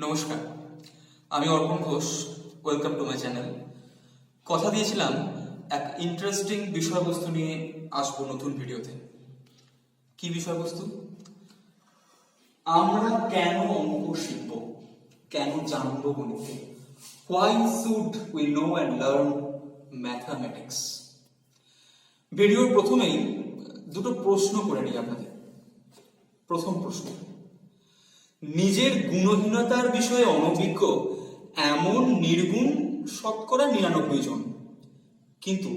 নমস্কার, আমি অর্পণ Ghosh. Welcome to my channel. কথা দিয়েছিলাম এক ইন্টারেস্টিং বিষয়বস্তু নিয়ে আসবো নতুন ভিডিওতে। কি বিষয়বস্তু? আমরা কেন অঙ্ক শিখব, কেন জানবো গণিতকে? Why should we know and learn mathematics? ভিডিওর প্রথমেই দুটো প্রশ্ন করে নিই আপনাদের। প্রথম প্রশ্ন, নিজের গুণহীনতার বিষয়ে অনভিজ্ঞ এমন নির্গুণ 99% জন, কিন্তু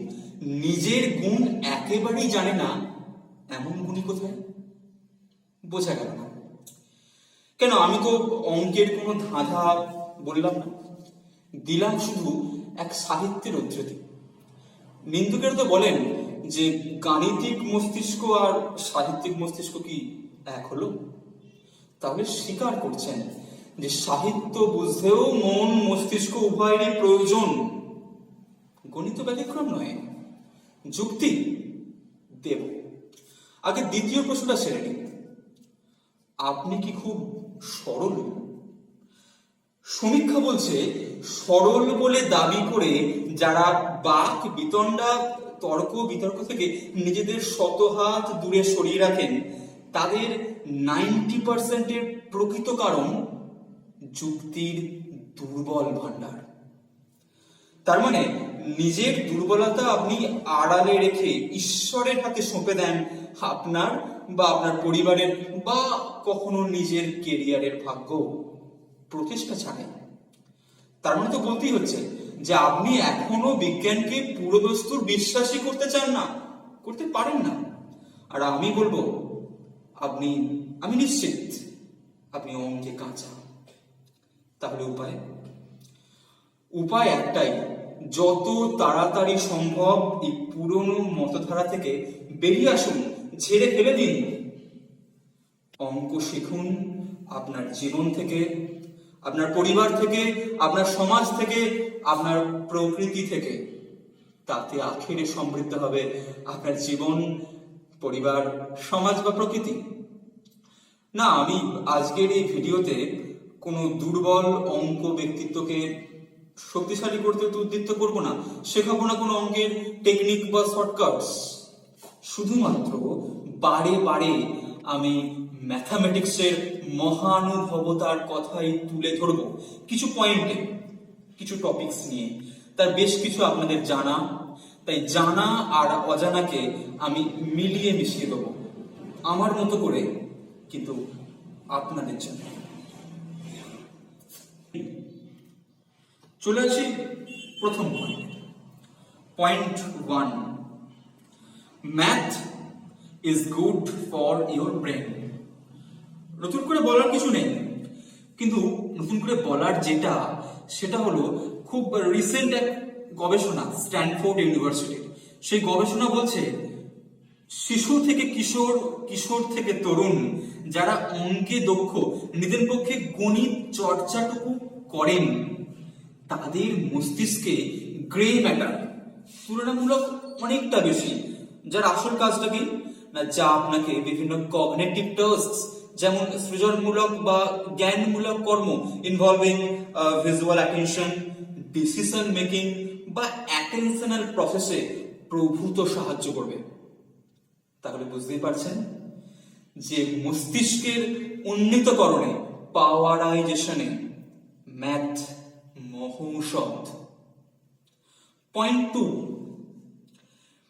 নিজের গুণ একেবারেই জানে না এমন গুণী কোথায়? বোঝা গেল না কেন? আমি তো অঙ্কের কোনো ধাঁধা বললাম না, দিলাম শুধু এক সাহিত্যের উদ্ধৃতি। নিন্দুকের তো বলেন যে গাণিতিক মস্তিষ্ক আর সাহিত্যিক মস্তিষ্ক কি এক হলো? তাহলে স্বীকার করছেন যে সাহিত্য বুঝতেও মন মস্তিষ্ক উভয়েরই প্রয়োজন। গণিত ব্যতিক্রম নয়। যুক্তি দেব। আগে দ্বিতীয় প্রশ্নটা সেরে নিন। আপনি কি খুব সরল? সমীক্ষা বলছে সরল বলে দাবি করে যারা বাক বিতণ্ডা তর্ক বিতর্ক থেকে নিজেদের শতহাত দূরে সরিয়ে রাখেন, তাদের 90% প্রকৃত কারণ যুক্তির দুর্বল ভান্ডার। তার মানে নিজের দুর্বলতা আপনি আড়ালে রেখে ঈশ্বরের হাতে সঁপে দেন আপনার বা আপনার পরিবারের বা কখনো নিজের কেরিয়ারের ভাগ্য, প্রচেষ্টা ছাড়ে। তার মানে তো বলতেই হচ্ছে যে আপনি এখনো বিজ্ঞানকে পুরোদস্তুর বিশ্বাসই করতে চান না, করতে পারেন না। আর আমি বলবো আমি নিশ্চিত আপনি অঙ্কে কাঁচা। তাহলে উপায় একটাই, যত তাড়াতাড়ি সম্ভব এই পুরনো মতধারা থেকে বেরিয়ে আসুন, ঝেড়ে ফেলে দিন। অঙ্ক শিখুন আপনার জীবন থেকে, আপনার পরিবার থেকে, আপনার সমাজ থেকে, আপনার প্রকৃতি থেকে। তাতে আখেরে সমৃদ্ধ হবে আপনার জীবন, পরিবার, সমাজ বা প্রকৃতি। না, আমি আজকের এই ভিডিওতে কোনো দুর্বল অঙ্ক ব্যক্তিত্বকে শক্তিশালী করতে উদ্দীপ্ত করব না, শেখাবো না কোনো অঙ্কের টেকনিক বা শর্টকাটস। শুধুমাত্র বারে বারে আমি ম্যাথামেটিক্সের মহানুভবতার কথাই তুলে ধরব কিছু পয়েন্টে, কিছু টপিকস নিয়ে। তার বেশ কিছু আপনাদের জানা, তাই জানা আর অজানাকে আমি মিলিয়ে মিশিয়ে দেবো আমার মতো করে, কিন্তু আপনাদের জন্য। চলে আসি প্রথম point 1, math is good for your brain. নতুন করে বলার কিছু নেই, কিন্তু নতুন করে বলার সেটা হলো খুব রিসেন্ট এক গবেষণা, স্ট্যানফোর্ড ইউনিভার্সিটির। সেই গবেষণা বলছে শিশু থেকে কিশোর, কিশোর থেকে তরুণ যারা অঙ্কে দক্ষ, নিজের পক্ষে গণিত চর্চাটুকু করেন, তাদের মস্তিষ্কে গ্রে ম্যাটার তুলনামূলক অনেকটা বেশি, যার আসল কাজটা কি না, যা আপনাকে বিভিন্ন কগনিটিভ টাস্ক, যেমন সৃজনমূলক বা জ্ঞানমূলক কর্ম involving visual attention, decision making বা অ্যাটেনশনাল প্রসেসে প্রভূত সাহায্য করবে। তাহলে বুঝতেই পারছেন যে মস্তিষ্কের উন্নীতকরণে, পাওয়ারাইজেশনে ম্যাথ মহৌষধ। Point 2,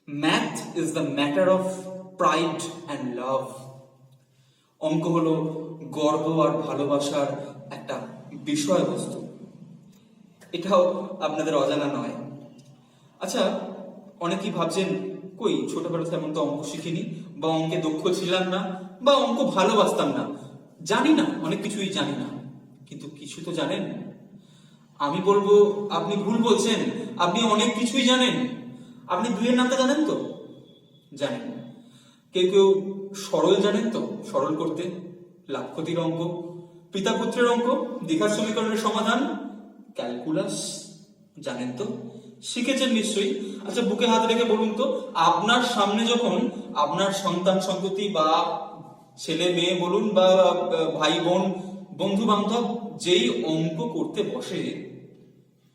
math is the matter of pride and love. অঙ্ক হলো গর্ব আর ভালোবাসার একটা বিষয়বস্তু। এটাও আপনাদের অজানা নয়। আচ্ছা, অনেকেই ভাবছেন কই ছোটবেলা তেমন তো অঙ্ক শিখিনি, বা অঙ্কে দক্ষ ছিলাম না, বা অঙ্ক ভালোবাসতাম না, জানি না, অনেক কিছুই জানি না। কিন্তু কিছু তো জানেন। আমি বলবো আপনি ভুল বলছেন, আপনি অনেক কিছুই জানেন। আপনি 2-এর নামটা জানেন তো? জানেন। কেউ কেউ সরল জানেন তো? সরল করতে লাভ ক্ষতির অঙ্ক, পিতা পুত্রের অঙ্ক, দ্বিঘাত সমীকরণের সমাধান, ক্যালকুলাস জানেন তো? শিখেছেন নিশ্চয়ই। আচ্ছা, বুকে হাত রেখে বলুন তো, আপনার সামনে যখন আপনার সন্তান সন্ততি বা ছেলে মেয়ে বলুন বা ভাই বোন বন্ধু বান্ধব যেই অঙ্ক করতে বসে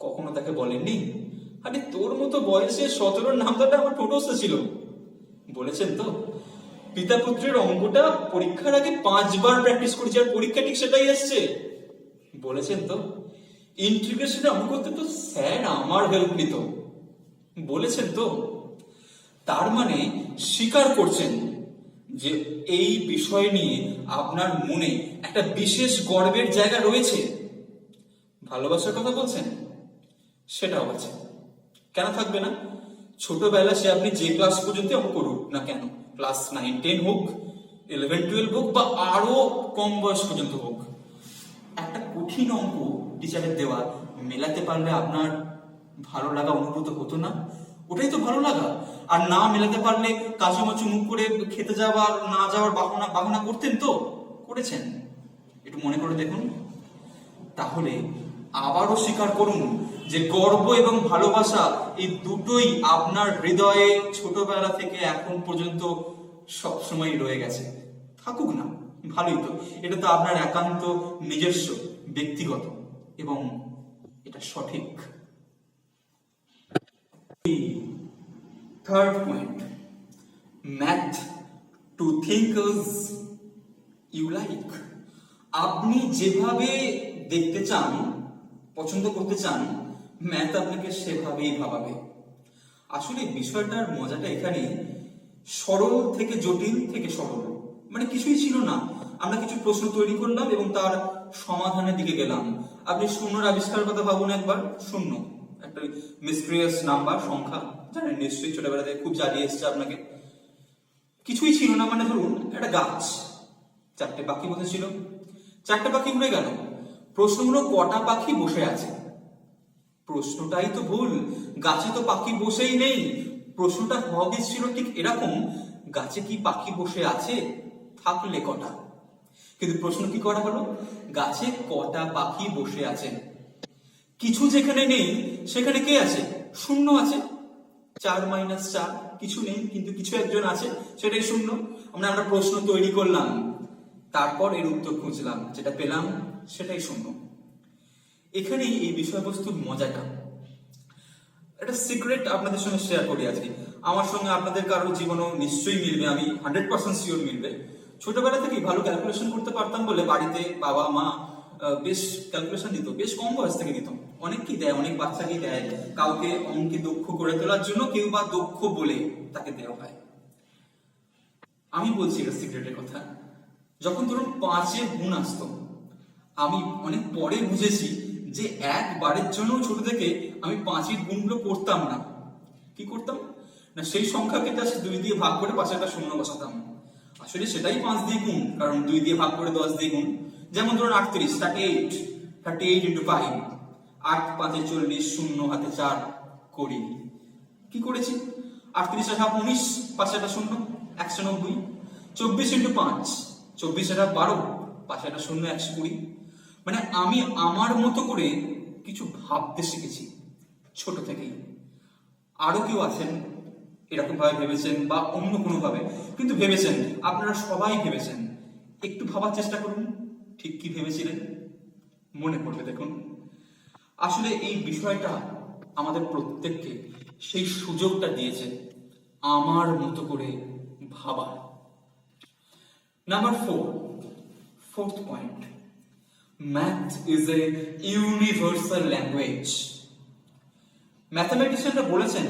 কখনো তাকে বলেননি, আরে তোর মতো বয়সে 17 নাম্বারটা আমার টোটসে ছিল? বলেছেন তো? পিতা পুত্রের অঙ্কটা পরীক্ষার আগে 5বার প্র্যাকটিস করেছি আর পরীক্ষা ঠিক সেটাই এসছে? বলেছেন তো? ইন্টিগ্রেশনে অঙ্ক করতে তো স্যার আমার হেল্প নিত? বলেছেন তো? তার মানে স্বীকার করছেন যে এই বিষয় নিয়ে আপনার মনে একটা বিশেষ গর্বের জায়গা রয়েছে। ভালোবাসার কথা বলছেন, সেটাও আছে, কেন থাকবে না? ছোটবেলা সে আপনি যে ক্লাস পর্যন্ত অঙ্ক করুক না কেন, ক্লাস 9-10 হোক, 11-12 হোক, বা আরো কম বয়স পর্যন্ত হোক, একটা কঠিন অঙ্ক টিচারের দেওয়া মেলাতে পারলে আপনার ভালো লাগা অনুভূত হতো না? ওটাই তো ভালো লাগা। আর না মেলাতে পারলে কাচুমাচু মুখ করে খেতে যাওয়ার না যাওয়ার বাহানা বাহানা করতেন তো? করেছেন? একটু মনে করে দেখুন। তাহলে আবারও স্বীকার করুন যে গর্ব এবং ভালোবাসা এই দুটোই আপনার হৃদয়ে ছোটবেলা থেকে এখন পর্যন্ত সবসময় রয়ে গেছে। থাকুক না, ভালোই তো। এটা তো আপনার একান্ত নিজস্ব, ব্যক্তিগত, এবং এটা সঠিক। Third point, math to thinkers you like. আপনি যেভাবে দেখতে চান, পছন্দ করতে চান, ম্যাথ আপনাকে সেভাবেই ভাবাবে। আসলে বিষয়টার মজাটা এখানে, সরল থেকে জটিল থেকে সরল, মানে কিছুই ছিল না, আমরা কিছু প্রশ্ন তৈরি করলাম এবং তার সমাধানের দিকে গেলাম। আপনি শূন্যর আবিষ্কারের কথা ভাবুন একবার। শূন্য একটা মিস্টেরিয়াস নাম্বার, সংখ্যা, জানেন নিশ্চয়ই, ছোটবেলা থেকে খুব জ্বালিয়ে এসছে আপনাকে। কিছুই ছিল না, মানে ধরুন একটা গাছ, 4টে পাখি বসেছিল, 4টে পাখি উড়ে গেল। প্রশ্ন হলো কটা পাখি বসে আছে? প্রশ্নটাই তো ভুল, গাছে তো পাখি বসেই নেই। প্রশ্নটা হওয়া ছিল ঠিক এরকম, গাছে কি পাখি বসে আছে? থাকলে কটা? কিন্তু প্রশ্ন কি করা হলো, গাছে কটা পাখি বসে আছে। কিছু যেখানে নেই সেখানে কে আছে? শূন্য আছে। 4-4, কিছু নেই কিন্তু কিছু একজন আছে, সেটাই শূন্য। আমরা প্রশ্ন তৈরি করলাম, তারপর এর উত্তর খুঁজলাম, যেটা পেলাম সেটাই শূন্য। এখানেই এই বিষয়বস্তুর মজাটা। একটা সিক্রেট আপনাদের সঙ্গে শেয়ার করি আজকে। আমার সঙ্গে আপনাদের কারো জীবনেও নিশ্চয়ই মিলবে, আমি 100% শিওর মিলবে। ছোটবেলা থেকেই ভালো ক্যালকুলেশন করতে পারতাম বলে বাড়িতে বাবা মা বেশ ক্যালকুলেশন দিত, বেশ কম বয়স থেকে দিত। অনেককেই দেয়, অনেক বাচ্চাকেই দেয়, কাউকে অঙ্কে দক্ষ করে তোলার জন্য, কেউ বা দক্ষ বলে তাকে দেওয়া হয়। আমি বলছি এটা সিক্রেটের কথা। যখন ধরুন 5-এর গুণ আসতো, আমি অনেক পরে বুঝেছি যে একবারের জন্য ছোট থেকে আমি 5-এর গুণগুলো করতাম না। কি করতাম না, সেই সংখ্যাকে জাস্ট 2 দিয়ে ভাগ করে পাশে একটা শূন্য বসাতাম। আসলে সেটাই 5 দিয়ে গুণ, কারণ 2 দিয়ে ভাগ করে 10 দিয়ে গুণ। যেমন ধরুন 38, 38 ইন্টু 5, 8-5 40, 0 হাতে 4, 20। কি করেছি? 38 আর 19, পাশে একটা শূন্য, 190। 24 ইন্টু 5, 24 আর 12, পাশে একটা শূন্য, 120। মানে আমি আমার মতো করে কিছু ভাবতে শিখেছি ছোট থেকেই। আরো কেউ আছেন এরকম ভাবে ভেবেছেন, বা অন্য কোনো ভাবে কিন্তু ভেবেছেন, আপনারা সবাই ভেবেছেন। একটু ভাবার চেষ্টা করুন, ঠিক কি ভেবেছিলেন, মনে পড়বে দেখুন। আসলে এই বিষয়টা আমাদের প্রত্যেককে সেই সুযোগটা দিয়েছে আমার মতো করে ভাবার। Number 4, fourth point, math is a universal language. ম্যাথমেটিশিয়ানরা বলেছেন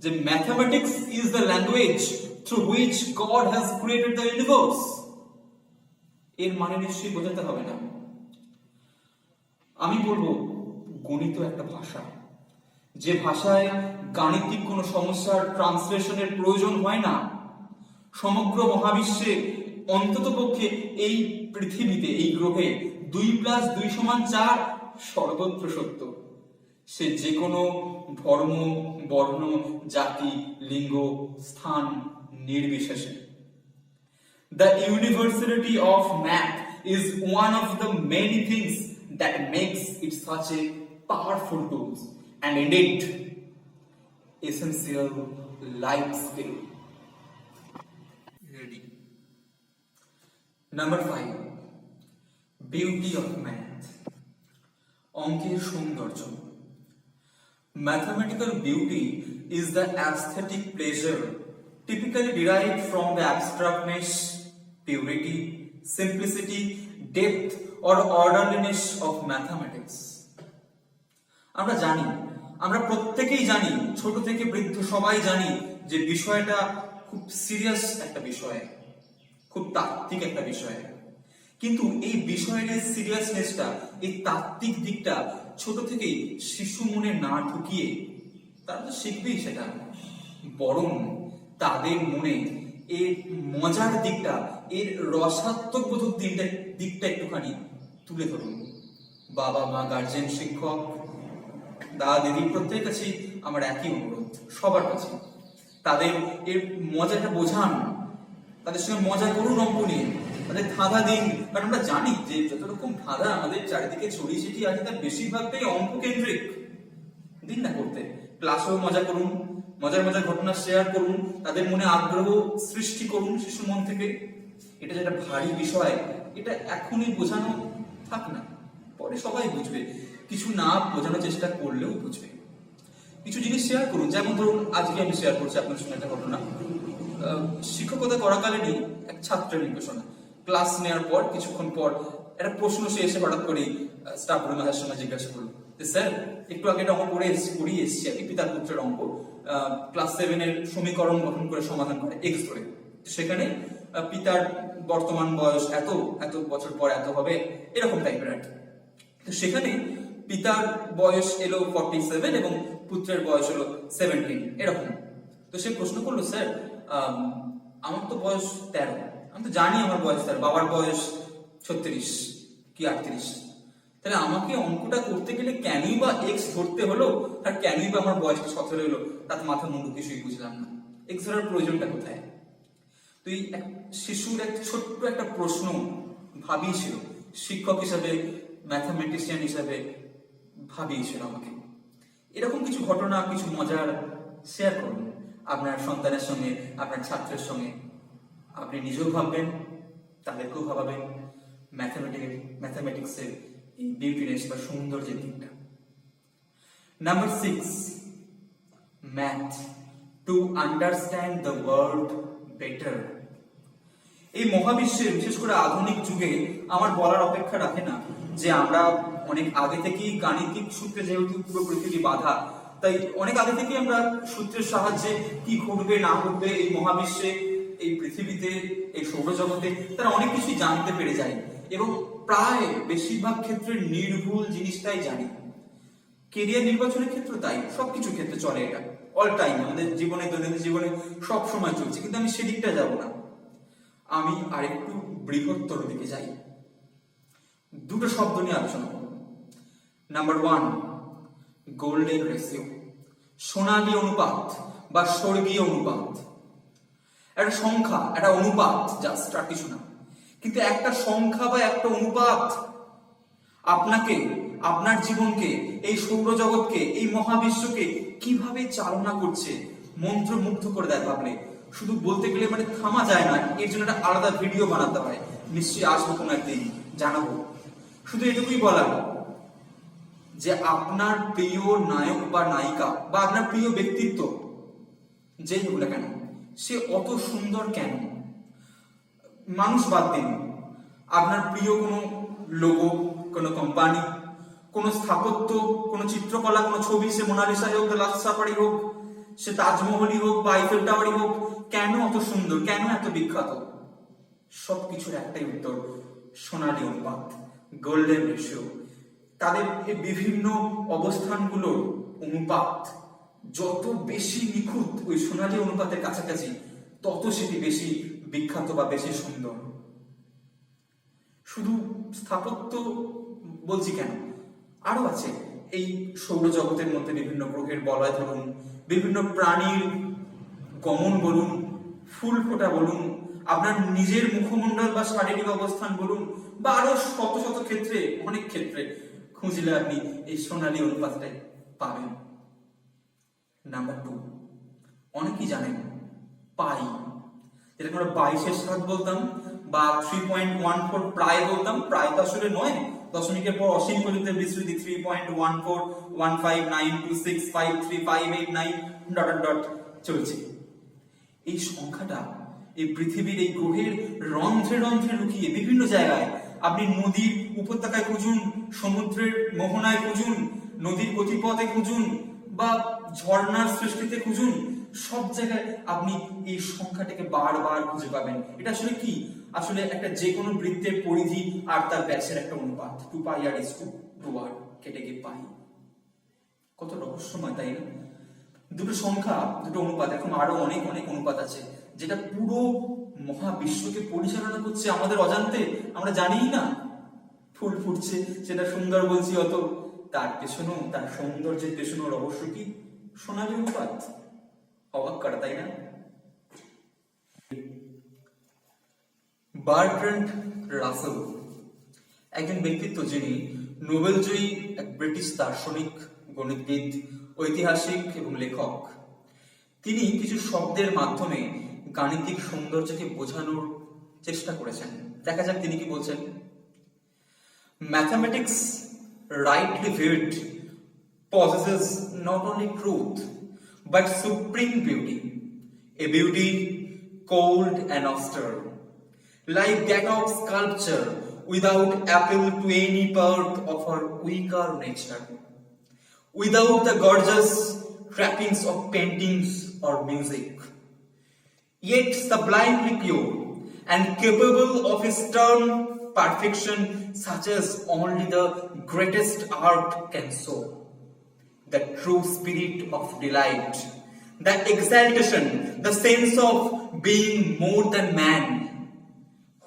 যে mathematics is the language through which god has created the universe. এর মানে নিশ্চয়ই বোঝাতে হবে না। আমি বলবো গণিত একটা ভাষা, যে ভাষায় গাণিতিক কোনো সমস্যার ট্রান্সলেশনের প্রয়োজন হয় না। সমগ্র মহাবিশ্বে অন্ততপক্ষে এই পৃথিবীতে, এই গ্রহে 2+2=4 সর্বত্র সত্য। সে যে কোনো ধর্ম, বর্ণ, জাতি, লিঙ্গ, স্থান নির্বিশেষে। The universality of math is one of the many things that makes it such a powerful tool and indeed essential life skill. Ready. Number 5, beauty of math. অঙ্কের সৌন্দর্য। Mathematical beauty is the aesthetic pleasure typically derived from the abstractness, purity, simplicity, depth or orderliness of mathematics. আমরা জানি, আমরা প্রত্যেকেই জানি, ছোট থেকে বৃদ্ধ সবাই জানি যে বিষয়টা খুব সিরিয়াস একটা বিষয়, খুব তাত্ত্বিক একটা বিষয়। কিন্তু এই বিষয়ের সিরিয়াসনেসটা, এই তাত্ত্বিক দিকটা ছোট থেকেই শিশু মনে না ঢুকিয়ে তারা তো শিখবেই সেটা, বরং তাদের মনে এর মজার দিকটা, এর রসাত্মক বোধক দিকটা একটুখানি তুলে ধরুন। বাবা মা, গার্জেন, শিক্ষক, দাদা দিদি প্রত্যেকের কাছেই আমার একই অনুরোধ, সবার কাছে তাদের এর মজাটা বোঝান, তাদের সঙ্গে মজা করুন অঙ্ক নিয়ে, তাদের ধাঁধা দিন। কারণ আমরা জানি যে যত রকম ধাঁধা আমাদের চারিদিকে ছড়িয়ে ছিটিয়ে আছে তার বেশিরভাগটাই অঙ্ক কেন্দ্রিক। দিন না করতে, ক্লাসেও মজা করুন, মজার মজার ঘটনা শেয়ার করুন, তাদের মনে আগ্রহ সৃষ্টি করুন শিশু মন থেকে। এটা যেটা ভারী বিষয়, এটা এখনই বোঝানো থাক না, পরে সবাই বুঝবে, কিছু না বোঝানোর চেষ্টা করলেও বুঝবে। কিছু জিনিস শেয়ার করুন, যেমন ধরুন আজকে আমি শেয়ার করছি আপনার সঙ্গে একটা ঘটনা। শিক্ষকতা করাকালীনই এক ছাত্রের নির্দেশনা, ক্লাস নেওয়ার পর কিছুক্ষণ পর একটা প্রশ্ন সে এসে হঠাৎ করে স্টাফ রুমে আসার সময় জিজ্ঞাসা করলো, স্যার একটু আগে একটা অঙ্ক করিয়ে এসেছি আর কি, পিতার পুত্রের অঙ্ক, ক্লাস 7 এর সমীকরণ গঠন করে সমাধান করে এক্স ধরে। সেখানে পিতার বর্তমান বয়স এত, এত বছর পর এত হবে, এরকম টাইপের আর কি। তো সেখানে পিতার বয়স এলো 47 এবং পুত্রের বয়স হলো 17 এরকম। তো সে প্রশ্ন করলো, স্যার আমার তো বয়স 13, আমি তো জানি আমার বয়স 13, বাবার বয়স 36 কি 38, তাহলে আমাকে অঙ্কটা করতে গেলে কেনই বা এক্স ধরতে হলো, আর কেনই বা আমার বয়সটা 17 হলো, তাতে মাথা মুন্ডু কিছুই বুঝলাম না। এক্স ধরার প্রয়োজনটা কোথায়? তুই এক শিশুর এক ছোট্ট একটা প্রশ্ন ভাবিয়েছিল, শিক্ষক হিসাবে, ম্যাথামেটিশিয়ান হিসাবে ভাবিয়েছিল আমাকে। এরকম কিছু ঘটনা, কিছু মজার শেয়ার করুন আপনার সন্তানের সঙ্গে, আপনার ছাত্রের সঙ্গে। আপনি নিজেও ভাববেন, তাদেরকেও ভাবাবেন ম্যাথামেটিক্সের এই বিউটিনেস বা সৌন্দর্যের দিকটা। Number 6, math to understand the world better. এই মহাবিশ্বের, বিশেষ করে আধুনিক যুগে আমার বলার অপেক্ষা রাখে না যে আমরা অনেক আগে থেকেই গাণিতিক সূত্রে, যেহেতু পুরো পৃথিবী বাঁধা, তাই অনেক আগে থেকেই আমরা সূত্রের সাহায্যে কি ঘটবে না ঘটবে এই মহাবিশ্বে, এই পৃথিবীতে, এই সৌরজগতে, তারা অনেক কিছুই জানতে পেরে যায় এবং প্রায় বেশিরভাগ ক্ষেত্রে নির্ভুল জিনিসটাই জানি। কেরিয়ার নির্বাচনের ক্ষেত্রে তাই, সবকিছু ক্ষেত্রে চলে এটা, অল টাইম আমাদের জীবনে, দৈনন্দিন জীবনে সব সময় চলছে। কিন্তু আমি সেদিকটা যাব না, আমি আরেকটু বৃহত্তর দিকে যাই। দুটো শব্দ নিয়ে আলোচনা করব। নাম্বার 1, গোল্ডেন রেশিও, সোনালী অনুপাত বা স্বর্গীয় অনুপাত। একটা সংখ্যা, একটা অনুপাত, জাস্ট আর কিছু না। কিন্তু একটা সংখ্যা বা একটা অনুপাত আপনাকে, আপনার জীবনকে, এই সৌরজগৎকে, এই মহাবিশ্বকে কিভাবে চালনা করছে মন্ত্রমুগ্ধ করে দেয় ভাবলে। শুধু বলতে গেলে মানে থামা যায় না, এর জন্য একটা আলাদা ভিডিও বানাতে হয়, নিশ্চয়ই আসবো কোনো একদিন, জানাবো। শুধু এটুকুই বলা যে আপনার প্রিয় নায়ক বা নায়িকা বা আপনার প্রিয় ব্যক্তিত্ব যেই হোক না কেন, সে অত সুন্দর কেন? মানুষ বাদ দিন, আপনার প্রিয় কোনো লোগো, কোনো কোম্পানি, কোনো স্থাপত্য, কোনো চিত্রকলা, কোনো ছবি, সে মোনালিসাই হোক, লাস্ট সাফারি হোক, সে তাজমহলই হোক বা আইফেল টাওয়ারই হোক, কেন অত সুন্দর, কেন এত বিখ্যাত? সবকিছুর একটাই উত্তর, সোনালী অনুপাত, গোল্ডেন রেশিও। তাদের এই বিভিন্ন অবস্থানগুলোর অনুপাত যত বেশি নিখুঁত, ওই সোনালী অনুপাতের কাছাকাছি, তত সেটি বেশি বিখ্যাত বা বেশি সুন্দর। শুধু স্থাপত্য বলছি কেন, আরো আছে এই সৌরজগতের মধ্যে বিভিন্ন গ্রহের বলয় ধরুন, বিভিন্ন প্রাণীর গমন বলুন, ফুল ফোটা বলুন, আপনার নিজের মুখমণ্ডল বা শারীরিক অবস্থান বলুন, বা আরো শত শত ক্ষেত্রে, অনেক ক্ষেত্রে খুঁজলে আপনি এই সোনালী অনুপাতটাই পাবেন। নাম্বার 2, অনেকেই জানেন পাই, যেটাকে আমরা 22-এর 7 বলতাম বা 3.14 প্রায় বলতাম। প্রায় তো আসলে নয়, দশমিকের পর অসীম পর্যন্ত বিস্তৃতি 3.141592653589 ডট ডট ডট চলছে। এই সংখ্যাটা এই পৃথিবীর এই গ্রহের রন্ধ্রে রন্ধ্রে লুকিয়ে বিভিন্ন জায়গায়, আপনি নদীর উপত্যকায় খুঁজুন, সমুদ্রের মোহনায় খুঁজুন, নদীর গতিপথে খুঁজুন, বা ঝর্ণার সৃষ্টিতে খুঁজুন, সব জায়গায় আপনি এই সংখ্যাটাকে বারবার খুঁজে পাবেন। এটা আসলে কি? আসলে একটা যে কোনো বৃত্তের পরিধি আর তার ব্যাসের একটা অনুপাত, 2πr/2r কেটে গিয়ে পাই। কত রহস্যময়, তাই না? দুটো সংখ্যা, দুটো অনুপাত, এখন আরো অনেক অনেক অনুপাত আছে যেটা পুরো মহাবিশ্বকে পরিচালনা করছে আমাদের অজান্তে, আমরা জানিই না। ফুল ফুটছে, সেটা সুন্দর বলছি অত, তার পেছনেও, তার সৌন্দর্যের পেছনেও রহস্য কি? সোনালী অনুপাত। অবাক করা, তাই না? বার্ট্রান্ড রাসেল একজন ব্যক্তিত্ব যিনি নোবেলজয়ী এক ব্রিটিশ দার্শনিক, গণিতবিদ, ঐতিহাসিক এবং লেখক। তিনি কিছু শব্দের মাধ্যমে গাণিতিক সৌন্দর্যকে বোঝানোর চেষ্টা করেছেন। দেখা যাক তিনি কি বলছেন। Mathematics, rightly viewed, possesses not only truth but supreme beauty, a beauty cold and austere, like that of sculpture without appeal to any part of her weaker nature, without the gorgeous trappings of paintings or music, yet sublimely pure and capable of a stern perfection such as only the greatest art can show. The true spirit of delight, the exaltation, the sense of being more than man,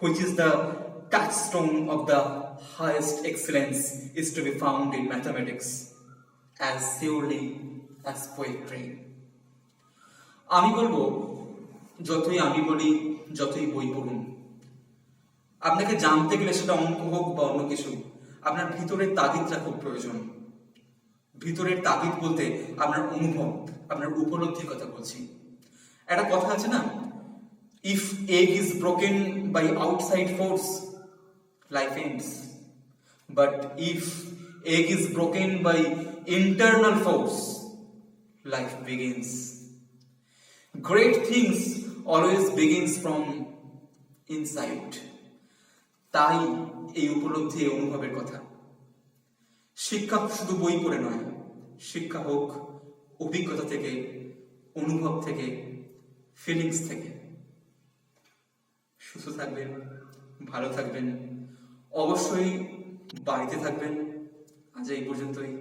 which is the touchstone of the highest excellence, is to be found in mathematics as surely as poetry. আমি বলবো, যতই আমি বলি, যতই বই পড়ুন, আপনাকে জানতে গেলে, সেটা অঙ্ক হোক বা অন্য কিছু, আপনার ভিতরের তাগিদটা খুব প্রয়োজন। ভিতরের তাগিদ বলতে আপনার অনুভব, আপনার উপলব্ধির কথা বলছি। একটা কথা আছে না, if egg is broken by outside force, life ends, but if egg is broken by internal force, life begins. Great things always begins from inside. তাই এই উপলব্ধি, এই অনুভবের কথা। শিক্ষা শুধু বই পড়ে নয়, শিক্ষা হোক অভিজ্ঞতা থেকে, অনুভব থেকে, ফিলিংস থেকে। সুস্থ থাকবেন, ভালো থাকবেন, অবশ্যই বাড়িতে থাকবেন। আজ এই পর্যন্তই।